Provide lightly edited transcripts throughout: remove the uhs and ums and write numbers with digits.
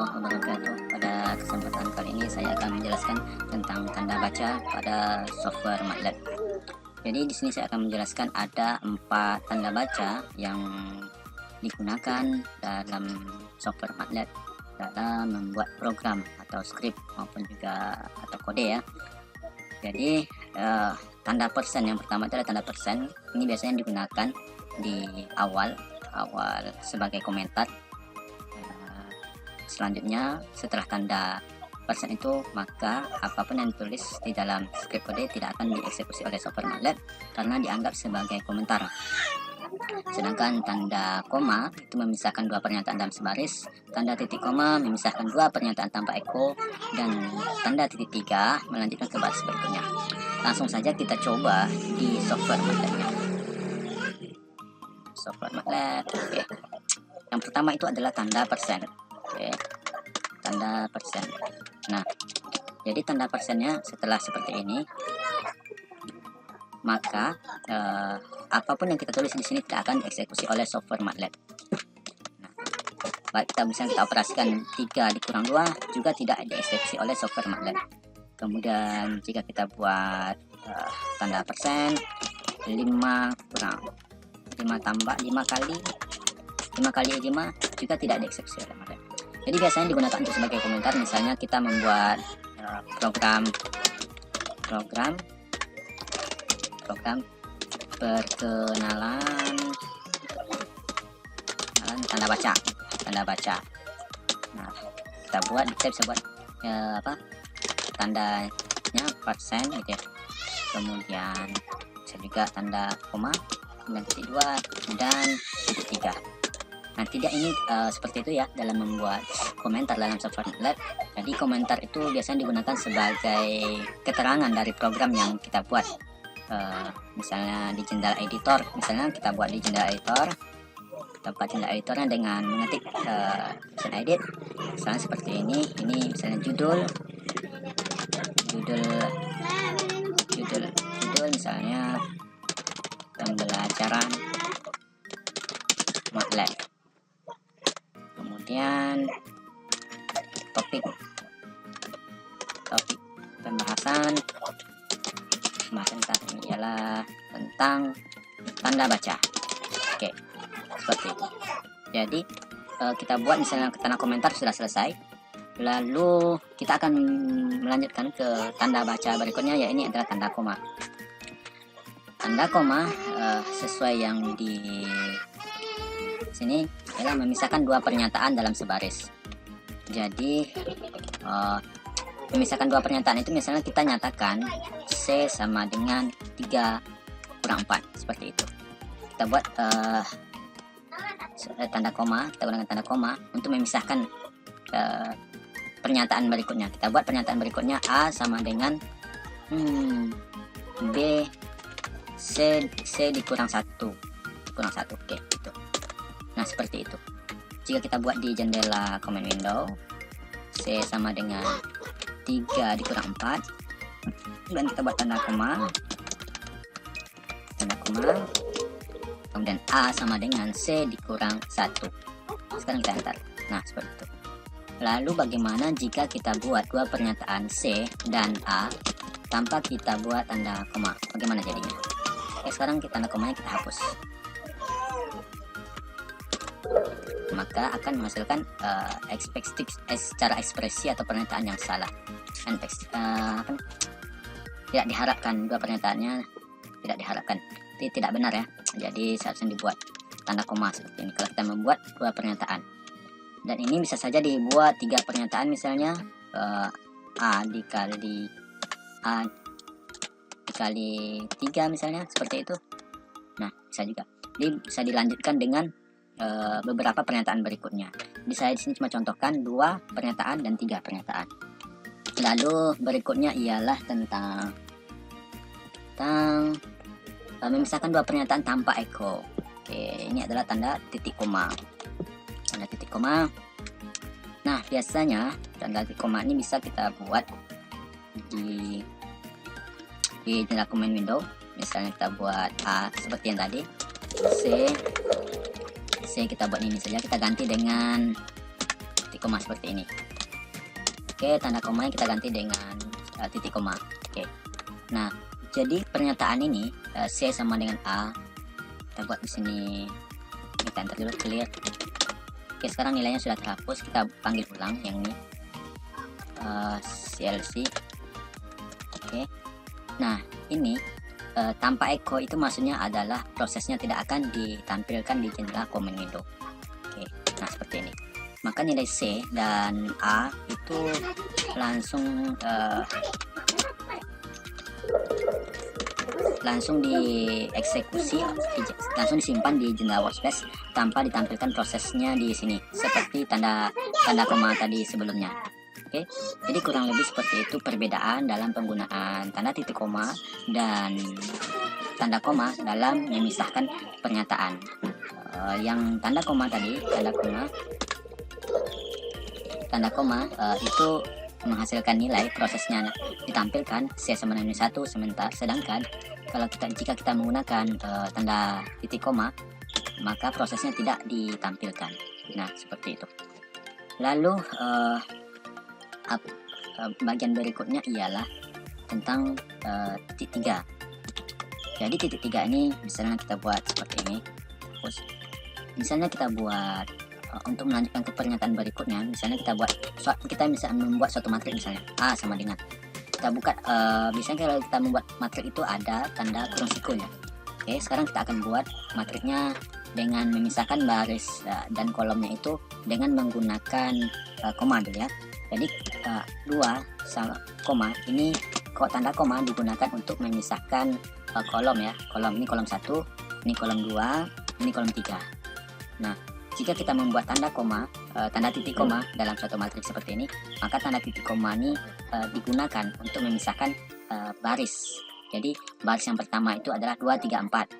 warahmatullahi wabarakatuh. Pada kesempatan kali ini saya akan menjelaskan tentang tanda baca pada software MATLAB. Jadi di sini saya akan menjelaskan ada 4 tanda baca yang digunakan dalam software MATLAB dalam membuat program atau script maupun juga atau kode ya. Jadi tanda persen yang pertama adalah tanda persen. Ini biasanya digunakan di awal sebagai komentar. Selanjutnya setelah tanda persen itu, maka apapun yang ditulis di dalam script kode tidak akan dieksekusi oleh software MATLAB karena dianggap sebagai komentar. Sedangkan tanda koma itu memisahkan dua pernyataan dalam sebaris, tanda titik koma memisahkan dua pernyataan tanpa eko, dan tanda titik tiga melanjutkan ke baris berikutnya. Langsung saja kita coba di software MATLAB-nya. Software MATLAB, oke. Yang pertama itu adalah tanda persen. Oke, tanda persen. Nah, jadi tanda persennya setelah seperti ini, maka apapun yang kita tulis di sini tidak akan dieksekusi oleh software MATLAB. Nah, baik kita operasikan 3 dikurang 2 juga tidak dieksekusi oleh software MATLAB. Kemudian jika kita buat tanda persen 5 kurang 5 tambah 5 kali 5 juga tidak dieksekusi oleh MATLAB. Jadi biasanya digunakan untuk sebagai komentar. Misalnya kita membuat program perkenalan tanda baca. Nah, kita bisa buat tandanya persen gitu ya. Kemudian bisa juga tanda koma, kemudian titik 2 dan titik 3. Nah, tidak ini seperti itu ya dalam membuat komentar dalam software MATLAB. Jadi komentar itu biasanya digunakan sebagai keterangan dari program yang kita buat. Misalnya di jendela editor, misalnya kita buat di jendela editor, tempat jendela editornya dengan mengetik option edit, misalnya seperti ini misalnya judul misalnya pembelajaran MATLAB. Kemudian topik pembahasan ini ialah tentang tanda baca. Oke, seperti itu. Jadi kita buat misalnya tanda komentar sudah selesai, lalu kita akan melanjutkan ke tanda baca berikutnya, ya ini adalah tanda koma. Tanda koma sesuai yang di sini ialah memisahkan dua pernyataan dalam sebaris. Jadi memisahkan dua pernyataan itu misalnya kita nyatakan C sama dengan 3 kurang 4 seperti itu. Kita buat tanda koma, kita gunakan tanda koma untuk memisahkan pernyataan berikutnya. Kita buat pernyataan berikutnya A sama dengan B C dikurang 1 oke gitu. Nah, seperti itu. Jika kita buat di jendela command window, C sama dengan 3 dikurang 4, dan kita buat tanda koma, kemudian A sama dengan C dikurang 1. Sekarang kita enter. Nah, seperti itu. Lalu bagaimana jika kita buat dua pernyataan C dan A tanpa kita buat tanda koma? Bagaimana jadinya? Oke, sekarang tanda komanya kita hapus. Maka akan menghasilkan secara ekspresi atau pernyataan yang salah. Tidak diharapkan, dua pernyataannya tidak diharapkan, itu tidak benar ya. Jadi seharusnya dibuat tanda koma seperti ini kalau kita membuat dua pernyataan. Dan ini bisa saja dibuat 3 pernyataan, misalnya A dikali 3 misalnya seperti itu. Nah, bisa juga bisa dilanjutkan dengan beberapa pernyataan berikutnya. Jadi saya di sini cuma contohkan 2 pernyataan dan 3 pernyataan. Lalu berikutnya ialah tentang memisahkan 2 pernyataan tanpa eko. Oke, ini adalah tanda titik koma. Nah, biasanya tanda titik koma ini bisa kita buat di jendela command window. Misalnya kita buat A seperti yang tadi, C kita buat ini saja, kita ganti dengan titik koma seperti ini. Oke, tanda komanya kita ganti dengan titik koma. Oke. Nah, jadi pernyataan ini C sama dengan A. Kita buat di sini. Kita enter dulu, clear. Oke, sekarang nilainya sudah terhapus. Kita panggil ulang yang ini. CLC. Oke. Nah, ini tanpa echo itu maksudnya adalah prosesnya tidak akan ditampilkan di jendela command window. Oke, nah seperti ini. Maka nilai C dan A itu langsung dieksekusi, langsung disimpan di jendela workspace tanpa ditampilkan prosesnya di sini seperti tanda koma tadi sebelumnya. Oke, jadi kurang lebih seperti itu perbedaan dalam penggunaan tanda titik koma dan tanda koma dalam memisahkan pernyataan. Yang tanda koma tadi, tanda koma itu menghasilkan nilai, prosesnya ditampilkan C sama dengan 1, sedangkan jika kita menggunakan tanda titik koma, maka prosesnya tidak ditampilkan. Nah, seperti itu. Lalu bagian berikutnya ialah tentang titik 3. Jadi titik 3 ini misalnya kita buat seperti ini. Terus misalnya kita buat untuk melanjutkan ke pernyataan berikutnya, misalnya kita misalnya membuat suatu matrik, misalnya A sama dengan, kita buka biasanya kalau kita membuat matrik itu ada tanda kurung sikunya. Oke, sekarang kita akan buat matriknya dengan memisahkan baris dan kolomnya itu dengan menggunakan koma dulu ya. Jadi 2 sama koma ini, kok tanda koma digunakan untuk memisahkan kolom ya. Kolom ini kolom 1, ini kolom 2, ini kolom 3. Nah, jika kita membuat tanda titik koma dalam suatu matriks seperti ini, maka tanda titik koma ini digunakan untuk memisahkan baris. Jadi baris yang pertama itu adalah 2, 3, 4.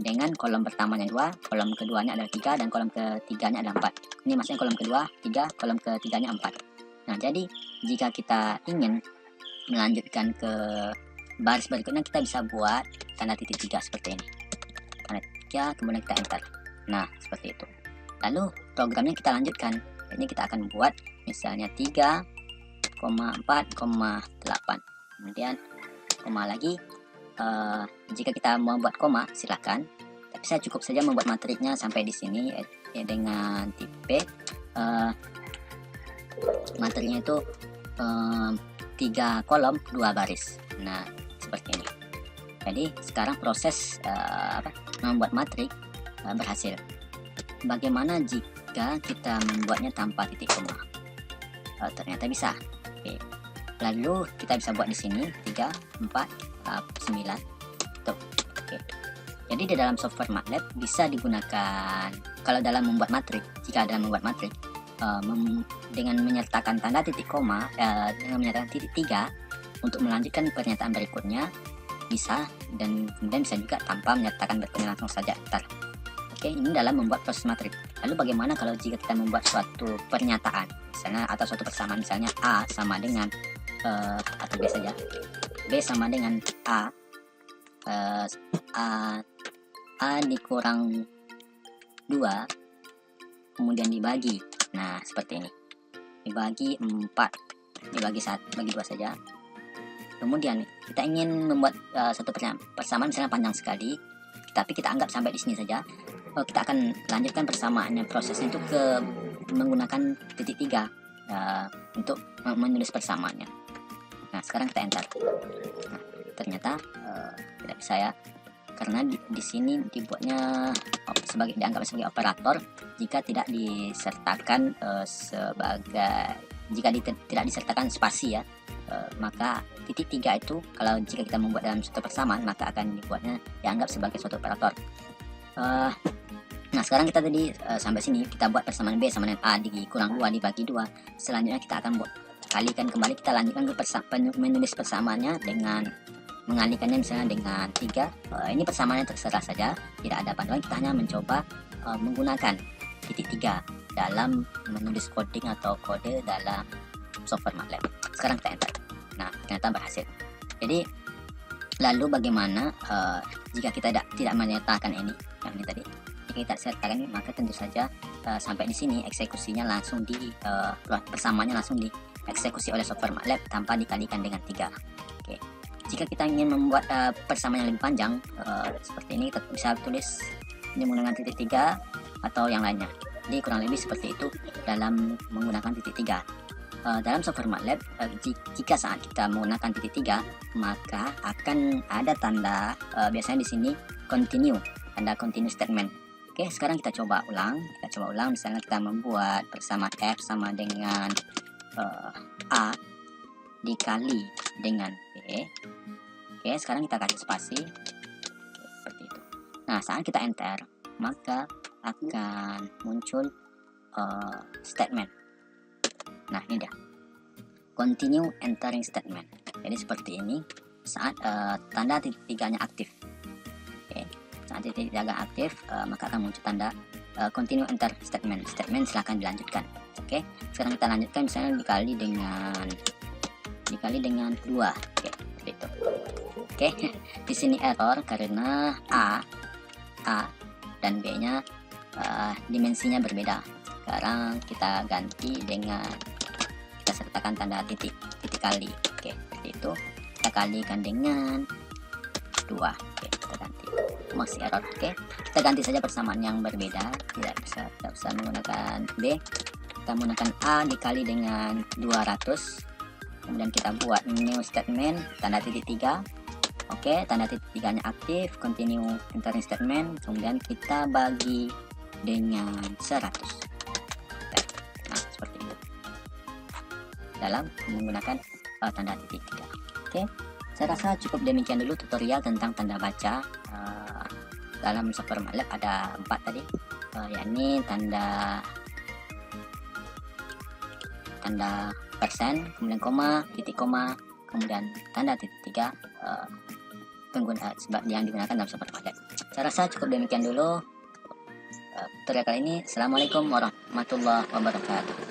Dengan kolom pertamanya 2, kolom keduanya adalah 3, dan kolom ketiganya adalah 4. Ini maksudnya kolom kedua 3, kolom ketiganya 4. Nah, jadi jika kita ingin melanjutkan ke baris berikutnya, kita bisa buat tanda titik 3 seperti ini. Tanda 3, kemudian kita enter. Nah, seperti itu. Lalu programnya kita lanjutkan. Ini kita akan buat misalnya 3,4,8. Kemudian koma lagi. Jika kita mau buat koma, silahkan. Tapi saya cukup saja membuat matriknya sampai di sini ya, dengan tipe matriknya itu 3 kolom 2 baris. Nah, seperti ini. Jadi sekarang proses membuat matrik berhasil. Bagaimana jika kita membuatnya tanpa titik koma? Ternyata bisa. Oke. Lalu kita bisa buat di sini 3, 4, 9. Tuh. Oke. Jadi di dalam software MATLAB bisa digunakan kalau dalam membuat matrik. Jika dalam membuat matrik dengan menyertakan tanda titik koma, dengan menyertakan titik 3 untuk melanjutkan pernyataan berikutnya bisa, dan kemudian bisa juga tanpa menyertakan berikutnya, langsung saja enter. Oke, ini dalam membuat proses matrik. Lalu bagaimana kalau jika kita membuat suatu pernyataan misalnya, atau suatu persamaan, misalnya A sama dengan atau B saja, B sama dengan A, A dikurang 2 kemudian dibagi. Nah, seperti ini, dibagi 4, dibagi 1, bagi 2 saja. Kemudian kita ingin membuat satu persamaan misalnya panjang sekali, tapi kita anggap sampai di sini saja. Kita akan lanjutkan persamaannya, prosesnya itu menggunakan titik 3 untuk menulis persamaannya. Nah, sekarang kita enter. Nah, ternyata tidak bisa ya, karena di sini dibuatnya dianggap sebagai operator jika tidak disertakan tidak disertakan spasi ya. Maka titik 3 itu jika kita membuat dalam suatu persamaan, maka akan dianggap sebagai suatu operator. Nah, sekarang kita tadi sampai sini kita buat persamaan B sama dengan A dikurang 2 dibagi 2. Selanjutnya kita akan kalikan kembali, kita lanjutkan ke menulis persamaannya dengan mengalikannya misalnya dengan 3. Ini persamaannya terserah saja, tidak ada panduan, kita hanya mencoba menggunakan titik 3 dalam menulis coding atau kode dalam software MATLAB. Sekarang kita enter. Nah, ternyata berhasil. Jadi lalu bagaimana jika kita tidak menyertakan ini, yang ini tadi jika kita sertakan ini, maka tentu saja sampai di sini eksekusinya langsung persamaannya langsung dieksekusi oleh software MATLAB tanpa dikalikan dengan 3. Oke. Jika kita ingin membuat persamaan yang lebih panjang seperti ini, kita bisa tulis ini menggunakan titik 3 atau yang lainnya. Jadi kurang lebih seperti itu dalam menggunakan titik 3. Dalam software MATLAB, jika saat kita menggunakan titik 3, maka akan ada tanda biasanya di sini continue, tanda continue statement. Oke, sekarang kita coba ulang. Misalnya kita membuat persamaan F sama dengan A dikali dengan B. Oke, sekarang kita kasih spasi. Oke, seperti itu. Nah, saat kita enter, maka akan muncul statement. Nah, ini dia, continue entering statement. Jadi seperti ini saat tanda titik 3-nya aktif. Oke, saat titik 3 aktif, maka akan muncul tanda continue enter statement. Silahkan dilanjutkan. Oke, sekarang kita lanjutkan, misalnya dikali dengan 2. Oke, seperti itu. Oke, di sini error karena A dan B-nya dimensinya berbeda. Sekarang kita ganti dengan, kita sertakan tanda titik kali. Oke, seperti itu. Kita kalikan dengan 2. Oke, kita ganti. Masih error. Oke, kita ganti saja persamaan yang berbeda. Tidak usah menggunakan B. Kita menggunakan A dikali dengan 200. Kemudian kita buat new statement, tanda titik 3. Oke, tanda titik 3-nya aktif, continue entering statement. Kemudian kita bagi dengan 100. Nah, seperti itu dalam menggunakan tanda titik 3. Oke, saya rasa cukup demikian dulu tutorial tentang tanda baca. Dalam software MATLAB ada 4 tadi, yakni tanda persen, kemudian koma, titik koma, kemudian tanda titik 3 sebab yang digunakan dalam software MATLAB. Saya rasa cukup demikian dulu tutorial kali ini. Assalamualaikum warahmatullahi wabarakatuh.